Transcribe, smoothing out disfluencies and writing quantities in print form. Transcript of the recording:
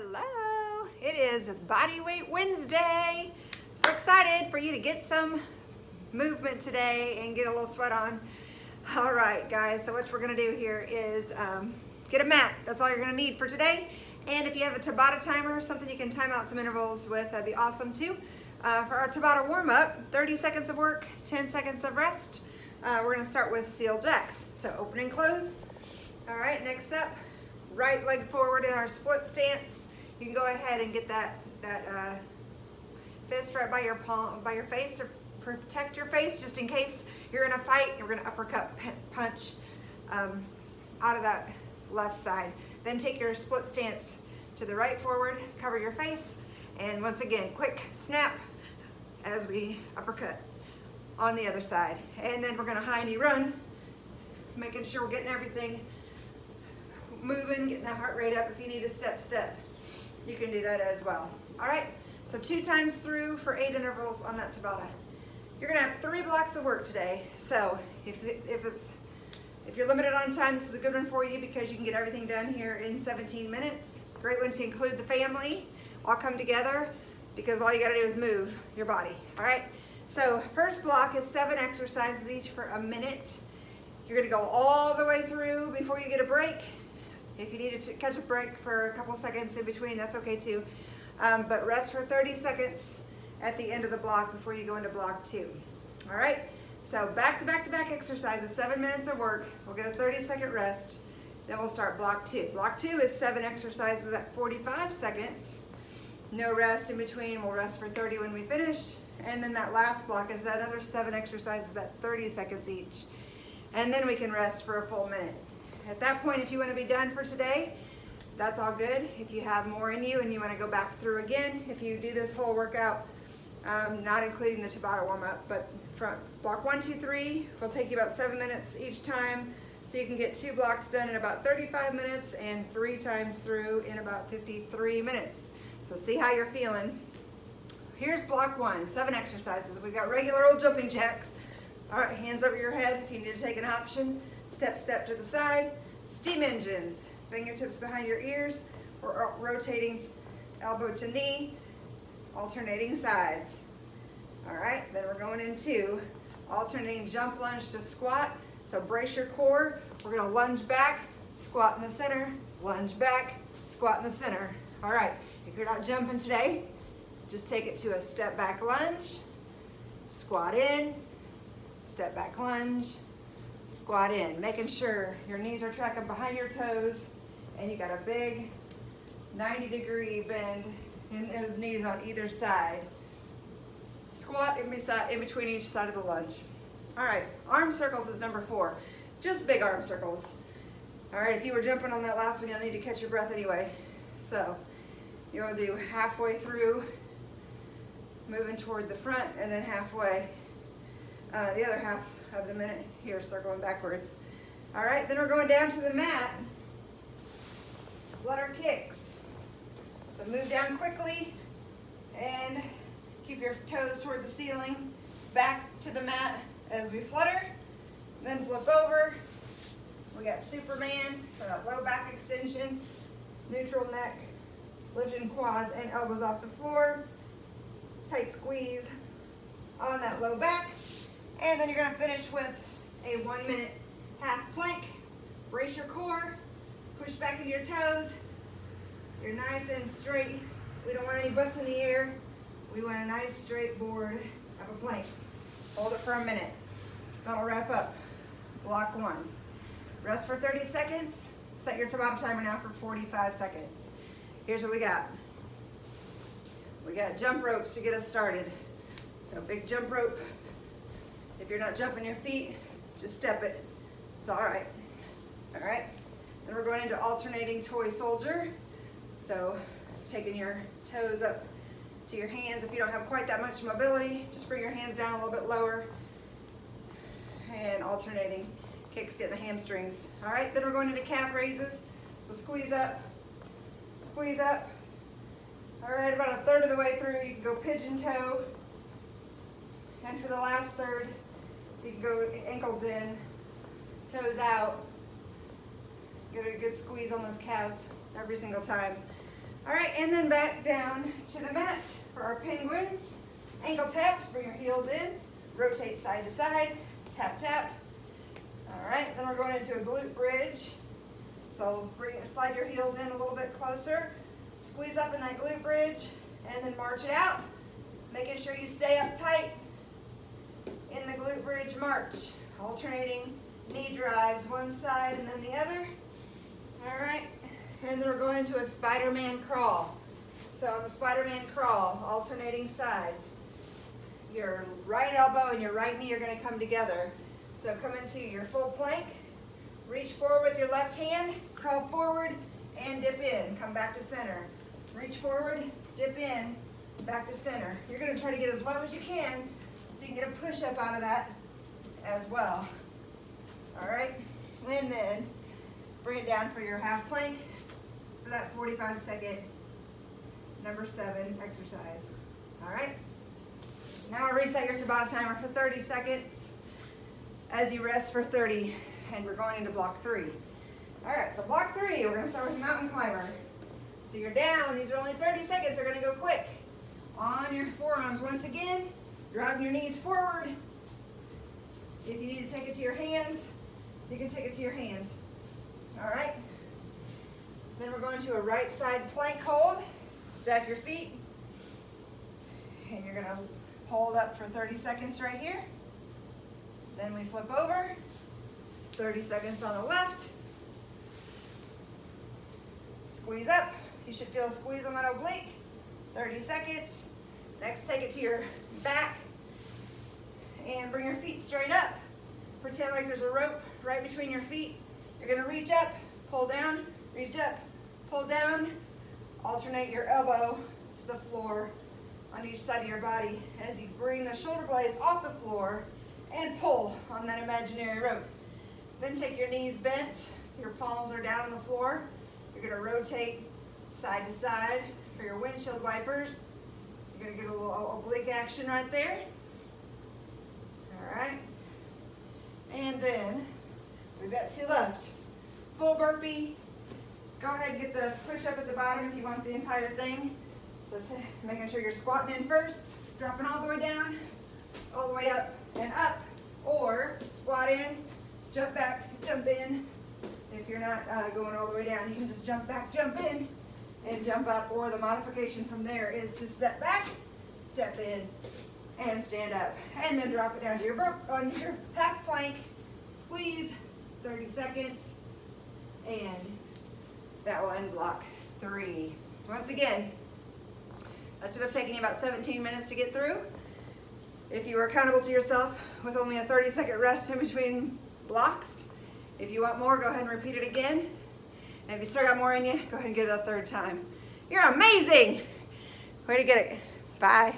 Hello, it is Bodyweight Wednesday. So excited for you to get some movement today and get a little sweat on. All right, guys, so what we're gonna do here is get a mat. That's all you're gonna need for today. And if you have a Tabata timer, something you can time out some intervals with, that'd be awesome too. For our Tabata warm-up, 30 seconds of work, 10 seconds of rest. We're gonna start with seal jacks. So open and close. All right, next up, right leg forward in our split stance. You can go ahead and get that fist right by your palm, by your face to protect your face, just in case you're in a fight. You're gonna uppercut punch out of that left side. Then take your split stance to the right forward, cover your face, and once again, quick snap as we uppercut on the other side. And then we're gonna high knee run, making sure we're getting everything moving, getting that heart rate up. If you need a step, you can do that as well. All right, so 2 times through for 8 intervals on that Tabata. You're gonna have 3 blocks of work today. So if you're limited on time, this is a good one for you because you can get everything done here in 17 minutes. Great one to include the family, all come together, because all you gotta do is move your body, all right? So first block is 7 exercises each for a minute. You're gonna go all the way through before you get a break. If you need to catch a break for a couple seconds in between, that's okay too. But rest for 30 seconds at the end of the block before you go into block 2. All right, so back to back to back exercises, 7 minutes of work. We'll get a 30-second rest. Then we'll start block 2. Block 2 is 7 exercises at 45 seconds. No rest in between. We'll rest for 30 when we finish. And then that last block is another 7 exercises at 30 seconds each. And then we can rest for a full minute. At that point, if you want to be done for today, that's all good. If you have more in you and you want to go back through again, if you do this whole workout, not including the Tabata warm-up, but from block 1, 2, 3 will take you about 7 minutes each time. So you can get 2 blocks done in about 35 minutes and 3 times through in about 53 minutes. So see how you're feeling. Here's block 1, 7 exercises. We've got regular old jumping jacks. All right, hands over your head if you need to take an option. Step to the side. Steam engines, fingertips behind your ears. We're rotating elbow to knee, alternating sides. All right, then we're going into alternating jump lunge to squat. So brace your core. We're gonna lunge back, squat in the center, lunge back, squat in the center. All right, if you're not jumping today, just take it to a step back lunge, squat in, step back lunge, squat in, making sure your knees are tracking behind your toes and you got a big 90-degree bend in those knees on either side. Squat in between each side of the lunge. All right, arm circles is number 4. Just big arm circles. All right, if you were jumping on that last one, you'll need to catch your breath anyway. So you'll do halfway through, moving toward the front, and then halfway, the other half of the minute here, circling backwards. All right, then we're going down to the mat. Flutter kicks. So move down quickly and keep your toes toward the ceiling. Back to the mat as we flutter. Then flip over. We got Superman for that low back extension, neutral neck, lifting quads and elbows off the floor. Tight squeeze on that low back. And then you're gonna finish with a 1-minute half plank. Brace your core, push back into your toes. So you're nice and straight. We don't want any butts in the air. We want a nice straight board of a plank. Hold it for a minute. That'll wrap up block 1. Rest for 30 seconds. Set your Tabata timer now for 45 seconds. Here's what we got. We got jump ropes to get us started. So big jump rope. If you're not jumping your feet, just step it. It's all right. All right. Then we're going into alternating toy soldier. So taking your toes up to your hands. If you don't have quite that much mobility, just bring your hands down a little bit lower. And alternating kicks, get the hamstrings. All right. Then we're going into calf raises. So squeeze up, squeeze up. All right. About a third of the way through, you can go pigeon toe. And for the last third, you can go ankles in, toes out. Get a good squeeze on those calves every single time. All right, and then back down to the mat for our penguins. Ankle taps, bring your heels in, rotate side to side, tap, tap. All right, then we're going into a glute bridge. So slide your heels in a little bit closer, squeeze up in that glute bridge, and then march it out, making sure you stay up tight in the glute bridge march, alternating knee drives one side and then the other. All right, and then we're going into a Spiderman crawl. So on the Spiderman crawl, alternating sides, your right elbow and your right knee are going to come together. So come into your full plank, reach forward with your left hand, crawl forward and dip in, come back to center. Reach forward, dip in, back to center. You're going to try to get as low as you can so you can get a push up out of that as well. All right, and then bring it down for your half plank for that 45-second number 7 exercise. All right, now reset your Tabata timer for 30 seconds as you rest for 30, and we're going into block 3. All right, so block 3, we're going to start with mountain climber. So you're down, these are only 30 seconds, they're going to go quick. On your forearms, once again, driving your knees forward. If you need to take it to your hands, you can take it to your hands. All right, then we're going to a right side plank hold. Stack your feet, and you're going to hold up for 30 seconds right here. Then we flip over, 30 seconds on the left. Squeeze up. You should feel a squeeze on that oblique. 30 seconds. Next, take it to your back and bring your feet straight up. Pretend like there's a rope right between your feet. You're going to reach up, pull down, reach up, pull down. Alternate your elbow to the floor on each side of your body as you bring the shoulder blades off the floor and pull on that imaginary rope. Then take your knees bent, your palms are down on the floor. You're going to rotate side to side for your windshield wipers. You're going to get a little oblique action right there. All right. And then we've got 2 left. Full burpee. Go ahead and get the push up at the bottom if you want the entire thing. So making sure you're squatting in first, dropping all the way down, all the way up and up, or squat in, jump back, jump in. If you're not going all the way down, you can just jump back, jump in, and jump up, or the modification from there is to step back, step in, and stand up. And then drop it down to your on your half plank, squeeze, 30 seconds, and that will end block 3. Once again, that should have taken you about 17 minutes to get through. If you were accountable to yourself with only a 30-second rest in between blocks. If you want more, go ahead and repeat it again. And if you still got more in you, go ahead and get it a 3rd time. You're amazing! Way to get it. Bye.